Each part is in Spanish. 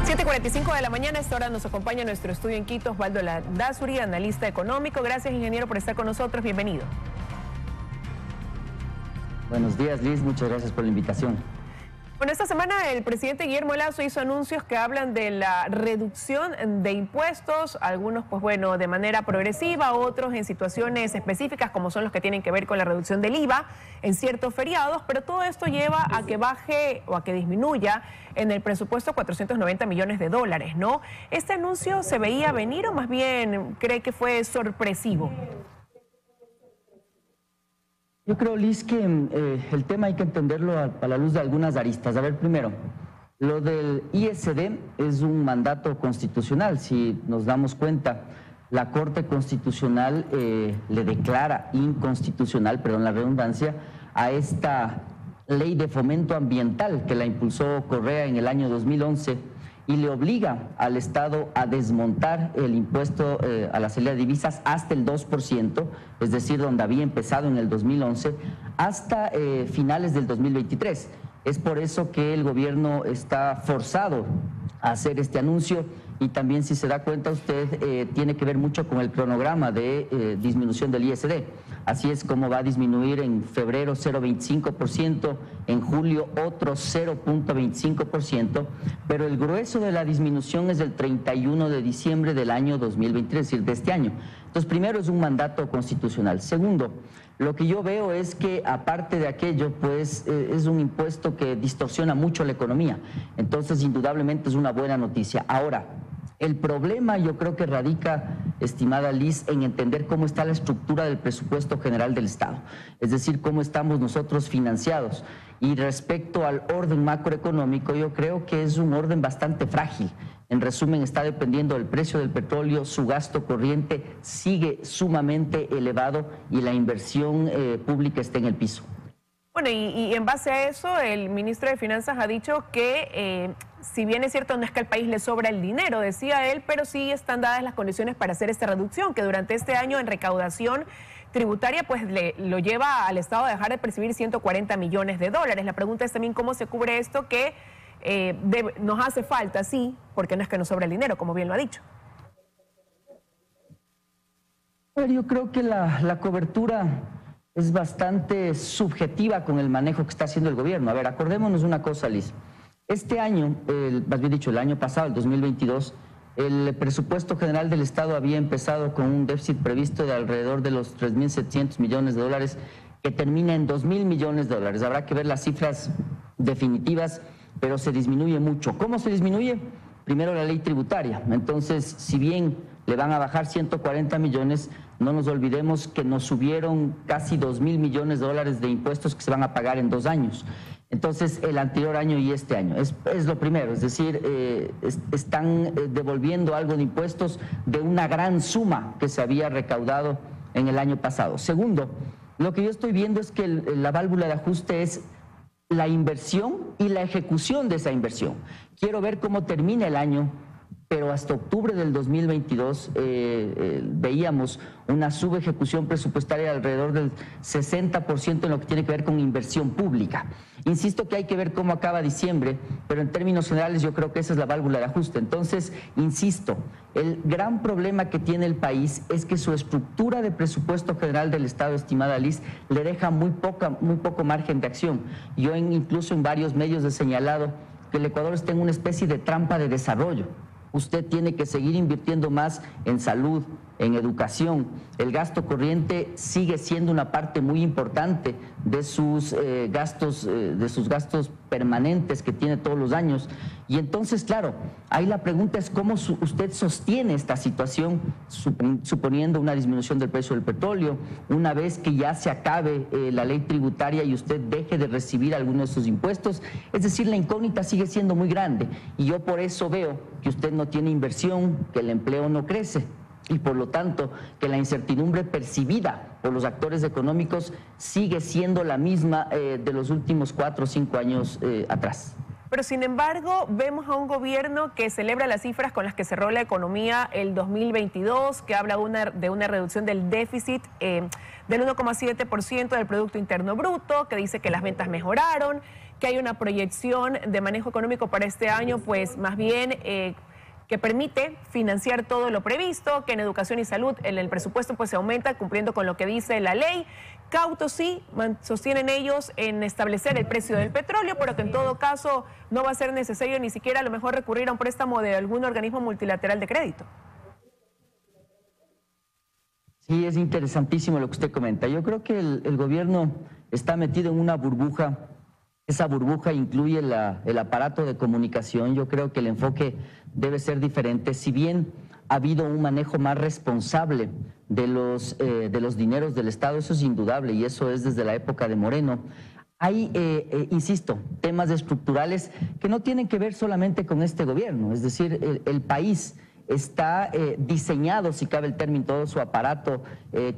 7:45 de la mañana, a esta hora nos acompaña en nuestro estudio en Quito Osvaldo Landázuri, analista económico. Gracias, ingeniero, por estar con nosotros. Bienvenido. Buenos días, Liz. Muchas gracias por la invitación. Bueno, esta semana el presidente Guillermo Lasso hizo anuncios que hablan de la reducción de impuestos, algunos pues bueno de manera progresiva, otros en situaciones específicas como son los que tienen que ver con la reducción del IVA en ciertos feriados, pero todo esto lleva a que baje o a que disminuya en el presupuesto 490 millones de dólares, ¿no? ¿Este anuncio se veía venir o más bien cree que fue sorpresivo? Yo creo, Liz, que el tema hay que entenderlo a la luz de algunas aristas. A ver, primero, lo del ISD es un mandato constitucional. Si nos damos cuenta, la Corte Constitucional le declara inconstitucional, perdón la redundancia, a esta ley de fomento ambiental que la impulsó Correa en el año 2011 y le obliga al Estado a desmontar el impuesto a la salida de divisas hasta el 2%, es decir, donde había empezado en el 2011, hasta finales del 2023. Es por eso que el gobierno está forzado a hacer este anuncio y también, si se da cuenta usted, tiene que ver mucho con el cronograma de disminución del ISD. Así es como va a disminuir en febrero 0,25%, en julio otro 0,25%, pero el grueso de la disminución es del 31 de diciembre del año 2023, es decir, de este año. Entonces, primero es un mandato constitucional. Segundo, lo que yo veo es que aparte de aquello, pues es un impuesto que distorsiona mucho la economía. Entonces, indudablemente es una buena noticia. Ahora, el problema yo creo que radica, estimada Liz, en entender cómo está la estructura del presupuesto general del Estado, es decir, cómo estamos nosotros financiados. Y respecto al orden macroeconómico, yo creo que es un orden bastante frágil. En resumen, está dependiendo del precio del petróleo, su gasto corriente sigue sumamente elevado y la inversión pública está en el piso. Bueno, y en base a eso, el ministro de Finanzas ha dicho que, si bien es cierto, no es que al país le sobra el dinero, decía él, pero sí están dadas las condiciones para hacer esta reducción, que durante este año en recaudación tributaria, pues lo lleva al Estado a dejar de percibir 140 millones de dólares. La pregunta es también cómo se cubre esto que nos hace falta, sí, porque no es que nos sobra el dinero, como bien lo ha dicho. Yo creo que la cobertura es bastante subjetiva con el manejo que está haciendo el gobierno. A ver, acordémonos una cosa, Liz. Este año, más bien dicho, el año pasado, el 2022, el presupuesto general del Estado había empezado con un déficit previsto de alrededor de los 3.700 millones de dólares, que termina en 2.000 millones de dólares. Habrá que ver las cifras definitivas, pero se disminuye mucho. ¿Cómo se disminuye? Primero, la ley tributaria. Entonces, si bien le van a bajar 140 millones, no nos olvidemos que nos subieron casi 2.000 millones de dólares de impuestos que se van a pagar en 2 años. Entonces, el anterior año y este año. Es lo primero, es decir, están devolviendo algo de impuestos de una gran suma que se había recaudado en el año pasado. Segundo, lo que yo estoy viendo es que la válvula de ajuste es la inversión y la ejecución de esa inversión. Quiero ver cómo termina el año, pero hasta octubre del 2022 veíamos una subejecución presupuestaria de alrededor del 60% en lo que tiene que ver con inversión pública. Insisto que hay que ver cómo acaba diciembre, pero en términos generales yo creo que esa es la válvula de ajuste. Entonces, insisto, el gran problema que tiene el país es que su estructura de presupuesto general del Estado, estimada Liz, le deja muy poco margen de acción. Yo incluso en varios medios he señalado que el Ecuador está en una especie de trampa de desarrollo. Usted tiene que seguir invirtiendo más en salud, en educación. El gasto corriente sigue siendo una parte muy importante de sus gastos permanentes que tiene todos los años. Y entonces, claro, ahí la pregunta es cómo usted sostiene esta situación, suponiendo una disminución del precio del petróleo, una vez que ya se acabe la ley tributaria y usted deje de recibir algunos de sus impuestos. Es decir, la incógnita sigue siendo muy grande y yo por eso veo que usted no tiene inversión, que el empleo no crece y por lo tanto que la incertidumbre percibida por los actores económicos sigue siendo la misma de los últimos 4 o 5 años atrás. Pero sin embargo, vemos a un gobierno que celebra las cifras con las que cerró la economía el 2022, que habla de una reducción del déficit del 1,7% del Producto Interno Bruto, que dice que las ventas mejoraron, que hay una proyección de manejo económico para este año, pues más bien que permite financiar todo lo previsto, que en educación y salud el presupuesto pues se aumenta cumpliendo con lo que dice la ley. Cautos sí, sostienen ellos en establecer el precio del petróleo, pero que en todo caso no va a ser necesario ni siquiera a lo mejor recurrir a un préstamo de algún organismo multilateral de crédito. Sí, es interesantísimo lo que usted comenta. Yo creo que el gobierno está metido en una burbuja. Esa burbuja incluye el aparato de comunicación. Yo creo que el enfoque debe ser diferente. Si bien ha habido un manejo más responsable de los dineros del Estado, eso es indudable y eso es desde la época de Moreno. Hay, insisto, temas estructurales que no tienen que ver solamente con este gobierno, es decir, el país está diseñado, si cabe el término, todo su aparato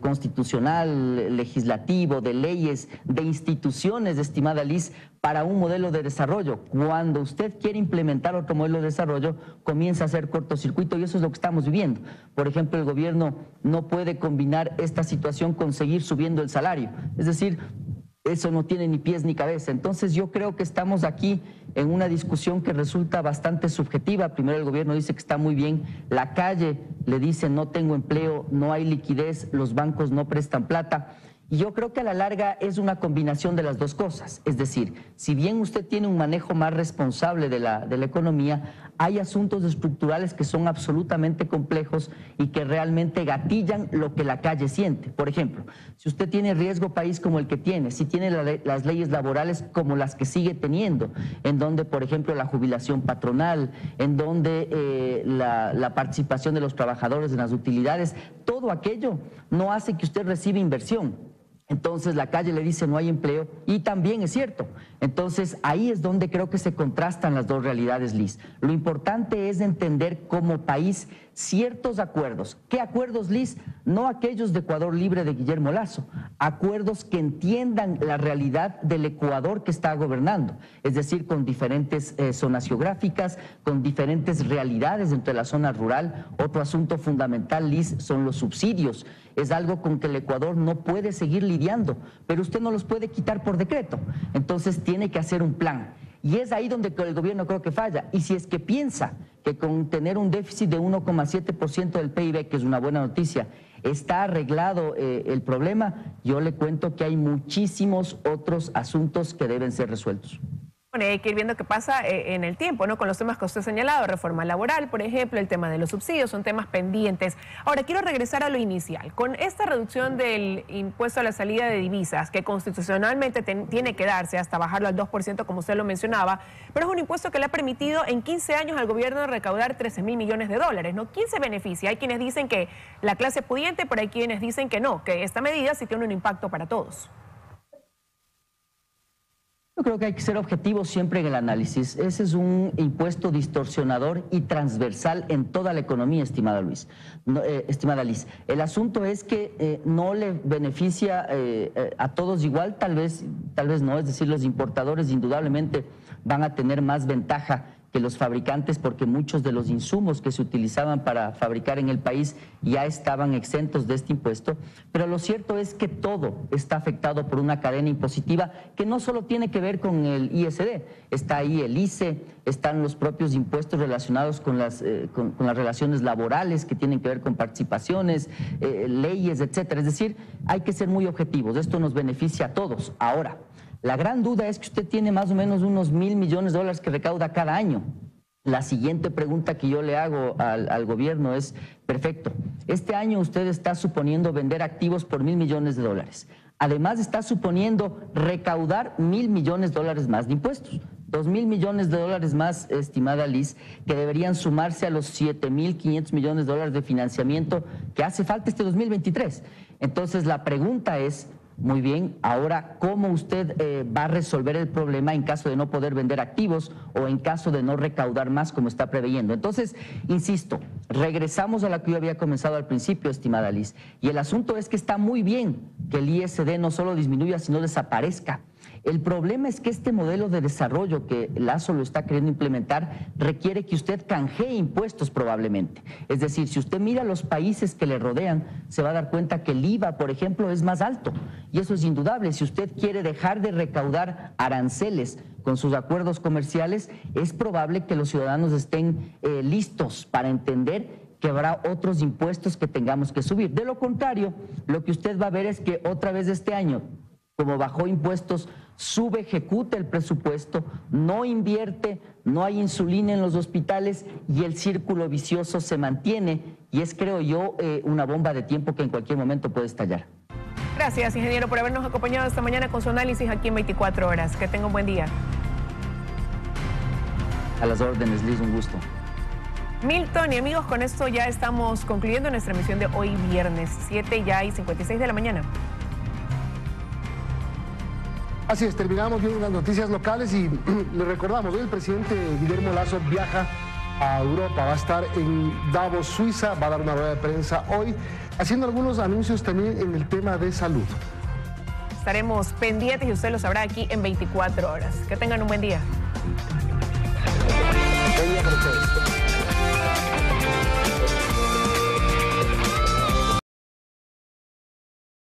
constitucional, legislativo, de leyes, de instituciones, estimada Liz, para un modelo de desarrollo. Cuando usted quiere implementar otro modelo de desarrollo, comienza a hacer cortocircuito y eso es lo que estamos viviendo. Por ejemplo, el gobierno no puede combinar esta situación con seguir subiendo el salario. Es decir, eso no tiene ni pies ni cabeza. Entonces yo creo que estamos aquí en una discusión que resulta bastante subjetiva. Primero el gobierno dice que está muy bien, la calle le dice no tengo empleo, no hay liquidez, los bancos no prestan plata. Y yo creo que a la larga es una combinación de las dos cosas. Es decir, si bien usted tiene un manejo más responsable de la economía, hay asuntos estructurales que son absolutamente complejos y que realmente gatillan lo que la calle siente. Por ejemplo, si usted tiene riesgo país como el que tiene, si tiene las leyes laborales como las que sigue teniendo, en donde, por ejemplo, la jubilación patronal, en donde la participación de los trabajadores en las utilidades, todo aquello no hace que usted reciba inversión. Entonces la calle le dice no hay empleo y también es cierto. Entonces ahí es donde creo que se contrastan las dos realidades, Liz. Lo importante es entender como país ciertos acuerdos. ¿Qué acuerdos, Liz? No aquellos de Ecuador Libre de Guillermo Lasso, acuerdos que entiendan la realidad del Ecuador que está gobernando, es decir, con diferentes zonas geográficas, con diferentes realidades dentro de la zona rural. Otro asunto fundamental, Liz, son los subsidios. Es algo con que el Ecuador no puede seguir lidiando, pero usted no los puede quitar por decreto. Entonces tiene que hacer un plan. Y es ahí donde el gobierno creo que falla. Y si es que piensa que con tener un déficit de 1,7% del PIB, que es una buena noticia, está arreglado el problema, yo le cuento que hay muchísimos otros asuntos que deben ser resueltos. Bueno, hay que ir viendo qué pasa en el tiempo, ¿no? Con los temas que usted ha señalado, reforma laboral, por ejemplo, el tema de los subsidios, son temas pendientes. Ahora, quiero regresar a lo inicial. Con esta reducción del impuesto a la salida de divisas, que constitucionalmente tiene que darse hasta bajarlo al 2%, como usted lo mencionaba, pero es un impuesto que le ha permitido en 15 años al gobierno recaudar 13.000 millones de dólares, ¿no? ¿Quién se beneficia? Hay quienes dicen que la clase pudiente, pero hay quienes dicen que no, que esta medida sí tiene un impacto para todos. Yo creo que hay que ser objetivos siempre en el análisis. Ese es un impuesto distorsionador y transversal en toda la economía, estimada Liz. El asunto es que no le beneficia a todos igual, tal vez no. Es decir, los importadores indudablemente van a tener más ventaja que los fabricantes porque muchos de los insumos que se utilizaban para fabricar en el país ya estaban exentos de este impuesto, pero lo cierto es que todo está afectado por una cadena impositiva que no solo tiene que ver con el ISD, está ahí el ICE, están los propios impuestos relacionados con las relaciones laborales que tienen que ver con participaciones, leyes, etcétera. Es decir, hay que ser muy objetivos, esto nos beneficia a todos. Ahora, la gran duda es que usted tiene más o menos unos $1.000 millones que recauda cada año. La siguiente pregunta que yo le hago al gobierno es, perfecto, este año usted está suponiendo vender activos por $1.000 millones. Además está suponiendo recaudar $1.000 millones más de impuestos. $2.000 millones más, estimada Liz, que deberían sumarse a los $7.500 millones de financiamiento que hace falta este 2023. Entonces la pregunta es, muy bien, ahora, ¿cómo usted va a resolver el problema en caso de no poder vender activos o en caso de no recaudar más como está preveyendo? Entonces, insisto, regresamos a la que yo había comenzado al principio, estimada Liz, y el asunto es que está muy bien que el ISD no solo disminuya, sino desaparezca. El problema es que este modelo de desarrollo que Lazo lo está queriendo implementar requiere que usted canjee impuestos probablemente. Es decir, si usted mira los países que le rodean, se va a dar cuenta que el IVA, por ejemplo, es más alto. Y eso es indudable. Si usted quiere dejar de recaudar aranceles con sus acuerdos comerciales, es probable que los ciudadanos estén listos para entender que habrá otros impuestos que tengamos que subir. De lo contrario, lo que usted va a ver es que otra vez este año, como bajó impuestos, subejecuta el presupuesto, no invierte, no hay insulina en los hospitales y el círculo vicioso se mantiene y es, creo yo, una bomba de tiempo que en cualquier momento puede estallar. Gracias, ingeniero, por habernos acompañado esta mañana con su análisis aquí en 24 horas. Que tenga un buen día. A las órdenes, Liz, un gusto. Milton y amigos, con esto ya estamos concluyendo nuestra emisión de hoy viernes, 7:56 de la mañana. Así es, terminamos viendo las noticias locales y le recordamos, hoy el presidente Guillermo Lasso viaja a Europa, va a estar en Davos, Suiza, va a dar una rueda de prensa hoy, haciendo algunos anuncios también en el tema de salud. Estaremos pendientes y usted lo sabrá aquí en 24 horas. Que tengan un buen día.